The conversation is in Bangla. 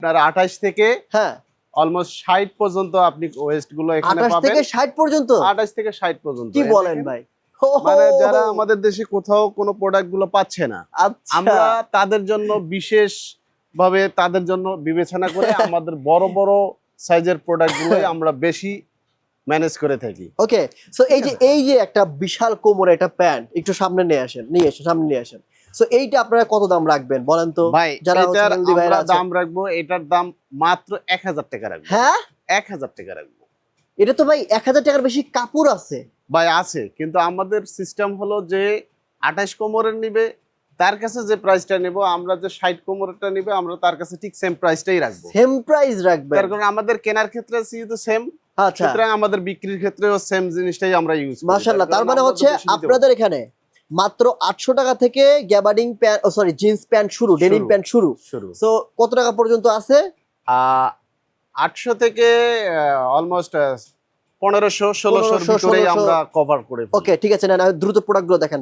আপনার 28 থেকে হ্যাঁ অলমোস্ট 60 পর্যন্ত আপনি ওয়েস্ট গুলো এখানে 28 পাবেন। থেকে 60 পর্যন্ত? 28 থেকে 60 পর্যন্ত। কি বলেন ভাই? মানে যারা আমাদের দেশে কোথাও কোনো প্রোডাক্ট গুলো পাচ্ছে না, আচ্ছা। আমরা তাদের জন্য বিশেষ ভাবে তাদের জন্য বিবেচনা করে আমাদের বড় বড় সাইজের প্রোডাক্ট গুলোই আমরা বেশি ম্যানেজ করে থাকি। ওকে, সো এই যে একটা বিশাল কোমরে একটা প্যান্ট, একটু সামনে সামনে নিয়ে আসেন। সো এইটা আপনারা কত দাম রাখবেন বলেন তো? ভাই যারা এটার হেলদি ভাইরা আমরা আছে। দাম রাখবো, এটার দাম মাত্র 1000 টাকা রাখবো। হ্যাঁ 1000 টাকা রাখবো। এটা তো ভাই 1000 টাকার বেশি কাপড় আছে ভাই আছে, কিন্তু আমাদের সিস্টেম হলো যে 28 কোমরের নিবে তার কাছে যে প্রাইসটা নেব, আমরা যে 60 কোমরেরটা নিবে আমরা তার কাছে ঠিক সেম প্রাইসটাই রাখবো। সেম প্রাইস রাখবেন? তার কারণ আমাদের কেনার ক্ষেত্রে যেহেতু সেম, আচ্ছা, সুতরাং আমাদের বিক্রির ক্ষেত্রেও সেম জিনিসটাই আমরা ইউজ করি। মাশাআল্লাহ। তার মানে হচ্ছে আপনাদের এখানে মাত্র 800 টাকা থেকে গ্যাবার্ডিং প্যান্ট, জিন্স প্যান্ট শুরু, ডেনিম প্যান্ট শুরু। সো কত টাকা পর্যন্ত আছে? 800 থেকে অলমোস্ট 1500 1600 এর ভিতরেই আমরা কভার করে ফেলি। ওকে, ঠিক আছে, না দ্রুত প্রোডাক্টগুলো দেখেন।